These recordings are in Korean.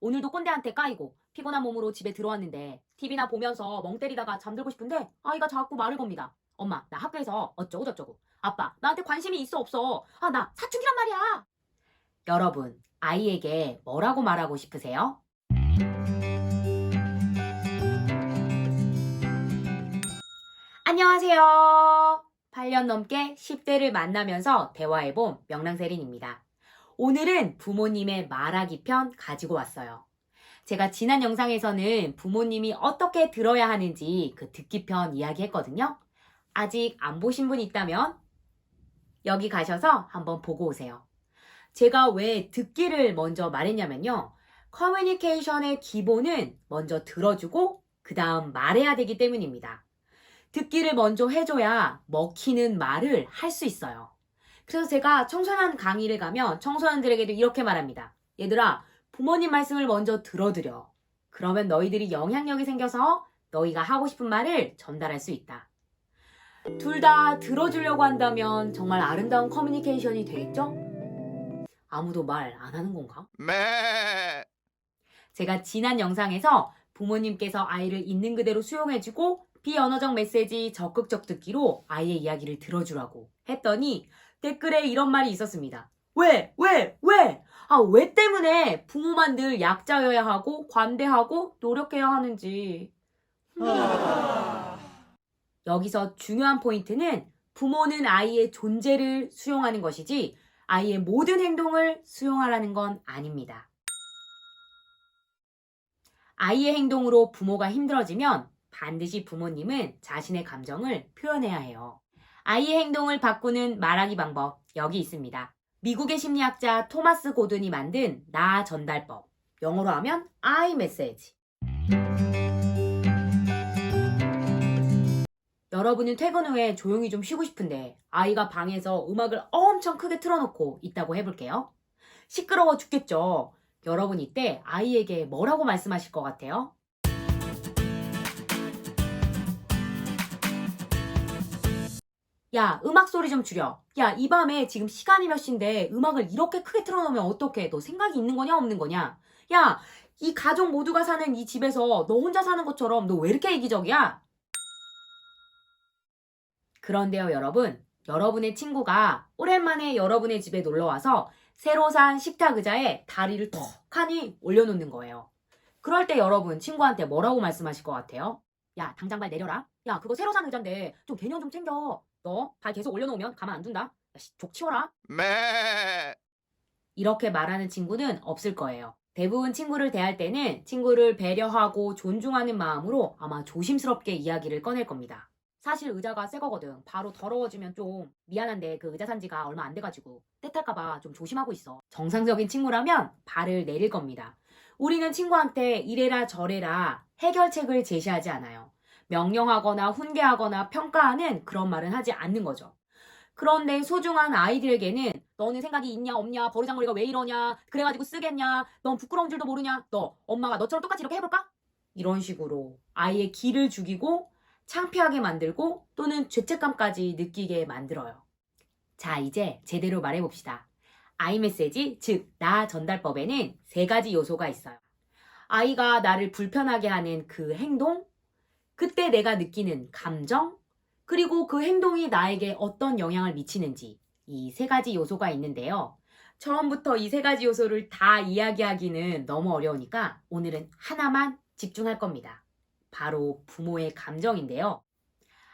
오늘도 꼰대한테 까이고 피곤한 몸으로 집에 들어왔는데 TV나 보면서 멍 때리다가 잠들고 싶은데 아이가 자꾸 말을 겁니다. 엄마, 나 학교에서 어쩌고 저쩌고. 아빠, 나한테 관심이 있어 없어. 아, 나 사춘기란 말이야. 여러분, 아이에게 뭐라고 말하고 싶으세요? 안녕하세요. 8년 넘게 10대를 만나면서 대화해본 명랑세린입니다. 오늘은 부모님의 말하기 편 가지고 왔어요. 제가 지난 영상에서는 부모님이 어떻게 들어야 하는지 그 듣기 편 이야기했거든요. 아직 안 보신 분 있다면 여기 가셔서 한번 보고 오세요. 제가 왜 듣기를 먼저 말했냐면요. 커뮤니케이션의 기본은 먼저 들어주고 그 다음 말해야 되기 때문입니다. 듣기를 먼저 해줘야 먹히는 말을 할 수 있어요. 그래서 제가 청소년 강의를 가면 청소년들에게도 이렇게 말합니다. 얘들아, 부모님 말씀을 먼저 들어드려. 그러면 너희들이 영향력이 생겨서 너희가 하고 싶은 말을 전달할 수 있다. 둘 다 들어주려고 한다면 정말 아름다운 커뮤니케이션이 되겠죠? 아무도 말 안 하는 건가? 제가 지난 영상에서 부모님께서 아이를 있는 그대로 수용해주고 비언어적 메시지 적극적 듣기로 아이의 이야기를 들어주라고 했더니 댓글에 이런 말이 있었습니다. 왜? 아, 왜 때문에 부모만 늘 약자여야 하고 관대하고 노력해야 하는지. 여기서 중요한 포인트는 부모는 아이의 존재를 수용하는 것이지 아이의 모든 행동을 수용하라는 건 아닙니다. 아이의 행동으로 부모가 힘들어지면 반드시 부모님은 자신의 감정을 표현해야 해요. 아이의 행동을 바꾸는 말하기 방법 여기 있습니다. 미국의 심리학자 토마스 고든이 만든 나 전달법. 영어로 하면 I message. 여러분은 퇴근 후에 조용히 좀 쉬고 싶은데 아이가 방에서 음악을 엄청 크게 틀어놓고 있다고 해볼게요. 시끄러워 죽겠죠. 여러분 이때 아이에게 뭐라고 말씀하실 것 같아요? 야, 음악 소리 좀 줄여. 야, 이 밤에 지금 시간이 몇 시인데 음악을 이렇게 크게 틀어놓으면 어떡해? 너 생각이 있는 거냐, 없는 거냐? 야, 이 가족 모두가 사는 이 집에서 너 혼자 사는 것처럼 너 왜 이렇게 이기적이야? 그런데요, 여러분. 여러분의 친구가 오랜만에 여러분의 집에 놀러와서 새로 산 식탁 의자에 다리를 턱하니 올려놓는 거예요. 그럴 때 여러분 친구한테 뭐라고 말씀하실 것 같아요? 야, 당장 발 내려라. 야, 그거 새로 산 의자인데 좀 개념 좀 챙겨. 너 발 계속 올려놓으면 가만 안 둔다. 야, 족 치워라. 이렇게 말하는 친구는 없을 거예요. 대부분 친구를 대할 때는 친구를 배려하고 존중하는 마음으로 아마 조심스럽게 이야기를 꺼낼 겁니다. 사실 의자가 새 거거든. 바로 더러워지면 좀 미안한데 그 의자 산 지가 얼마 안 돼가지고 때탈까봐 좀 조심하고 있어. 정상적인 친구라면 발을 내릴 겁니다. 우리는 친구한테 이래라 저래라 해결책을 제시하지 않아요. 명령하거나 훈계하거나 평가하는 그런 말은 하지 않는 거죠. 그런데 소중한 아이들에게는 너는 생각이 있냐 없냐 버르장머리가 왜 이러냐 그래가지고 쓰겠냐 넌 부끄러운 줄도 모르냐 너 엄마가 너처럼 똑같이 이렇게 해볼까? 이런 식으로 아이의 기를 죽이고 창피하게 만들고 또는 죄책감까지 느끼게 만들어요. 자, 이제 제대로 말해봅시다. 아이메시지, 즉, 나 전달법에는 세 가지 요소가 있어요. 아이가 나를 불편하게 하는 그 행동, 그때 내가 느끼는 감정, 그리고 그 행동이 나에게 어떤 영향을 미치는지 이 세 가지 요소가 있는데요. 처음부터 이 세 가지 요소를 다 이야기하기는 너무 어려우니까 오늘은 하나만 집중할 겁니다. 바로 부모의 감정인데요.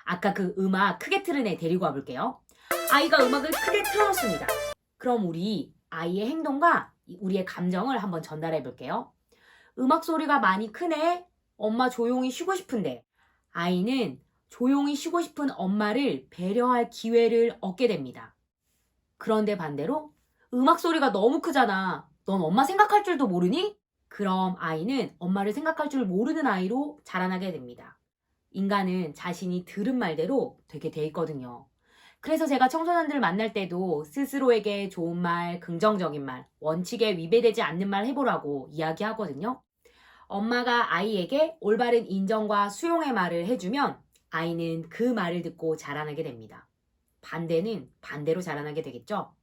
아까 그 음악 크게 틀은 애 데리고 와볼게요. 아이가 음악을 크게 틀어놓습니다. 그럼 우리 아이의 행동과 우리의 감정을 한번 전달해 볼게요. 음악 소리가 많이 크네. 엄마 조용히 쉬고 싶은데. 아이는 조용히 쉬고 싶은 엄마를 배려할 기회를 얻게 됩니다. 그런데 반대로 음악 소리가 너무 크잖아. 넌 엄마 생각할 줄도 모르니? 그럼 아이는 엄마를 생각할 줄 모르는 아이로 자라나게 됩니다. 인간은 자신이 들은 말대로 되게 돼 있거든요. 그래서 제가 청소년들 만날 때도 스스로에게 좋은 말, 긍정적인 말, 원칙에 위배되지 않는 말 해보라고 이야기하거든요. 엄마가 아이에게 올바른 인정과 수용의 말을 해주면 아이는 그 말을 듣고 자라나게 됩니다. 반대는 반대로 자라나게 되겠죠?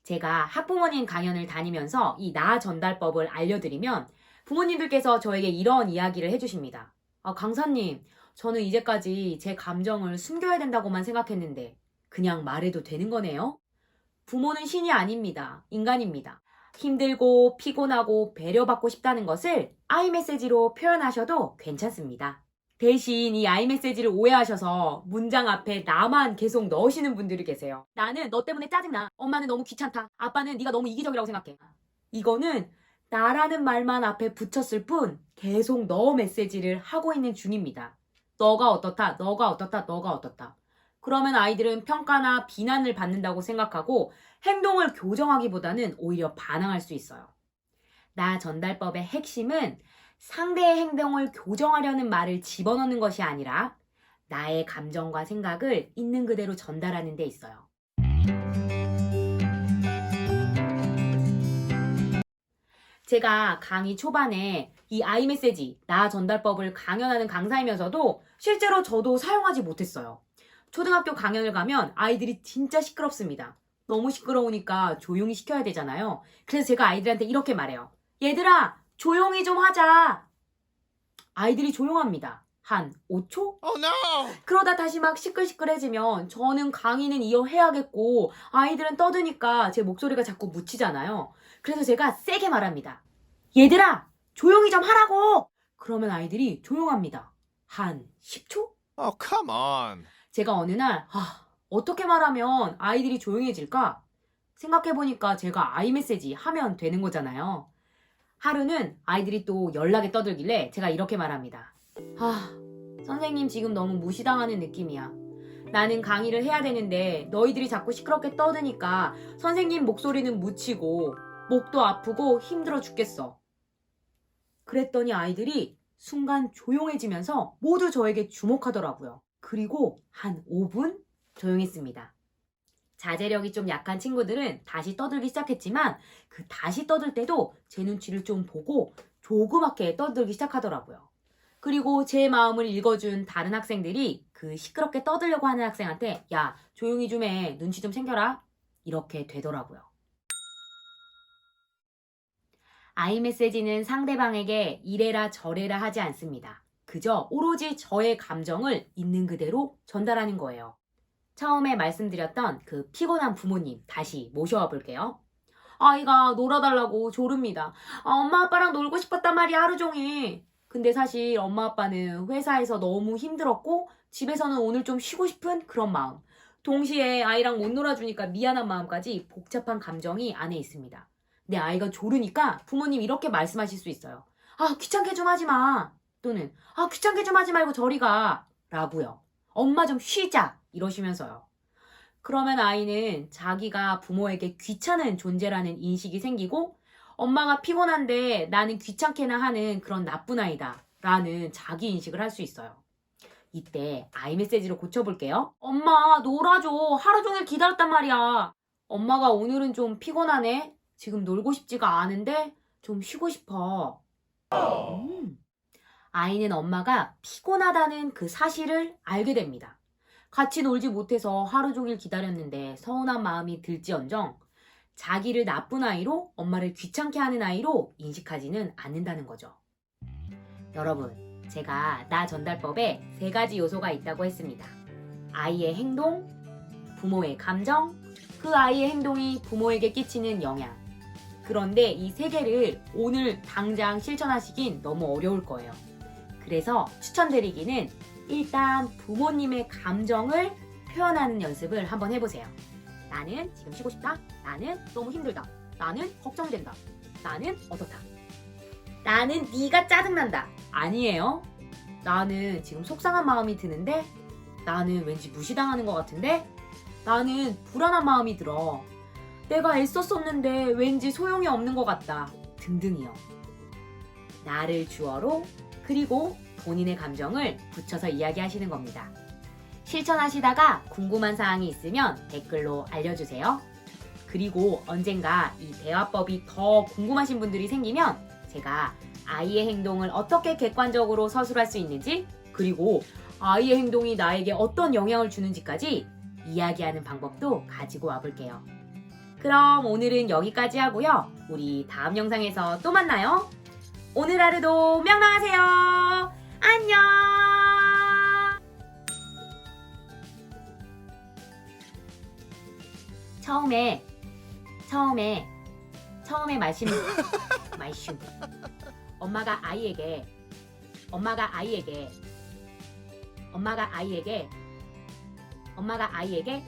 제가 학부모님 강연을 다니면서 이 나 전달법을 알려드리면 부모님들께서 저에게 이런 이야기를 해주십니다. 강사님, 저는 이제까지 제 감정을 숨겨야 된다고만 생각했는데 그냥 말해도 되는 거네요? 부모는 신이 아닙니다. 인간입니다. 힘들고 피곤하고 배려받고 싶다는 것을 아이메시지로 표현하셔도 괜찮습니다. 대신 이 아이메시지를 오해하셔서 문장 앞에 나만 계속 넣으시는 분들이 계세요. 나는 너 때문에 짜증나. 엄마는 너무 귀찮다. 아빠는 네가 너무 이기적이라고 생각해. 이거는 나라는 말만 앞에 붙였을 뿐 계속 너 메시지를 하고 있는 중입니다. 너가 어떻다, 너가 어떻다, 너가 어떻다. 그러면 아이들은 평가나 비난을 받는다고 생각하고 행동을 교정하기보다는 오히려 반항할 수 있어요. 나 전달법의 핵심은 상대의 행동을 교정하려는 말을 집어넣는 것이 아니라 나의 감정과 생각을 있는 그대로 전달하는 데 있어요. 제가 강의 초반에 이 아이메시지, 나 전달법을 강연하는 강사이면서도 실제로 저도 사용하지 못했어요. 초등학교 강연을 가면 아이들이 진짜 시끄럽습니다. 너무 시끄러우니까 조용히 시켜야 되잖아요. 그래서 제가 아이들한테 이렇게 말해요. 얘들아, 조용히 좀 하자. 아이들이 조용합니다. 한 5초? Oh no! 그러다 다시 막 시끌시끌해지면 저는 강의는 이어해야겠고 아이들은 떠드니까 제 목소리가 자꾸 묻히잖아요. 그래서 제가 세게 말합니다. 얘들아, 조용히 좀 하라고! 그러면 아이들이 조용합니다. 한 10초? Oh, come on. 제가 어느 날 어떻게 말하면 아이들이 조용해질까? 생각해보니까 제가 아이메시지 하면 되는 거잖아요. 하루는 아이들이 또 연락에 떠들길래 제가 이렇게 말합니다. 선생님 지금 너무 무시당하는 느낌이야. 나는 강의를 해야 되는데 너희들이 자꾸 시끄럽게 떠드니까 선생님 목소리는 묻히고 목도 아프고 힘들어 죽겠어. 그랬더니 아이들이 순간 조용해지면서 모두 저에게 주목하더라고요. 그리고 한 5분 조용했습니다. 자제력이 좀 약한 친구들은 다시 떠들기 시작했지만 그 다시 떠들 때도 제 눈치를 좀 보고 조그맣게 떠들기 시작하더라고요. 그리고 제 마음을 읽어준 다른 학생들이 그 시끄럽게 떠들려고 하는 학생한테 야, 조용히 좀 해. 눈치 좀 챙겨라. 이렇게 되더라고요. 아이메시지는 상대방에게 이래라 저래라 하지 않습니다. 그저 오로지 저의 감정을 있는 그대로 전달하는 거예요. 처음에 말씀드렸던 그 피곤한 부모님 다시 모셔와 볼게요. 아이가 놀아달라고 조릅니다. 엄마 아빠랑 놀고 싶었단 말이야 하루 종일. 근데 사실 엄마 아빠는 회사에서 너무 힘들었고 집에서는 오늘 좀 쉬고 싶은 그런 마음. 동시에 아이랑 못 놀아주니까 미안한 마음까지 복잡한 감정이 안에 있습니다. 내 아이가 조르니까 부모님 이렇게 말씀하실 수 있어요. 귀찮게 좀 하지 마. 또는 귀찮게 좀 하지 말고 저리 가. 라고요. 엄마 좀 쉬자. 이러시면서요. 그러면 아이는 자기가 부모에게 귀찮은 존재라는 인식이 생기고 엄마가 피곤한데 나는 귀찮게나 하는 그런 나쁜 아이다. 라는 자기 인식을 할 수 있어요. 이때 아이메시지로 고쳐볼게요. 엄마 놀아줘. 하루 종일 기다렸단 말이야. 엄마가 오늘은 좀 피곤하네. 지금 놀고 싶지가 않은데 좀 쉬고 싶어. 아이는 엄마가 피곤하다는 그 사실을 알게 됩니다. 같이 놀지 못해서 하루 종일 기다렸는데 서운한 마음이 들지언정 자기를 나쁜 아이로 엄마를 귀찮게 하는 아이로 인식하지는 않는다는 거죠. 여러분, 제가 나 전달법에 3가지 요소가 있다고 했습니다. 아이의 행동, 부모의 감정, 그 아이의 행동이 부모에게 끼치는 영향. 그런데 이 3개를 오늘 당장 실천하시긴 너무 어려울 거예요. 그래서 추천드리기는 일단 부모님의 감정을 표현하는 연습을 한번 해보세요. 나는 지금 쉬고 싶다. 나는 너무 힘들다. 나는 걱정된다. 나는 어떻다. 나는 네가 짜증난다. 아니에요. 나는 지금 속상한 마음이 드는데 나는 왠지 무시당하는 것 같은데 나는 불안한 마음이 들어. 내가 애썼었는데 왠지 소용이 없는 것 같다. 등등이요. 나를 주어로 그리고 본인의 감정을 붙여서 이야기하시는 겁니다. 실천하시다가 궁금한 사항이 있으면 댓글로 알려주세요. 그리고 언젠가 이 대화법이 더 궁금하신 분들이 생기면 제가 아이의 행동을 어떻게 객관적으로 서술할 수 있는지 그리고 아이의 행동이 나에게 어떤 영향을 주는지까지 이야기하는 방법도 가지고 와볼게요. 그럼 오늘은 여기까지 하고요. 우리 다음 영상에서 또 만나요. 오늘 하루도 명랑하세요. 안녕. 처음에 말씀 엄마가 아이에게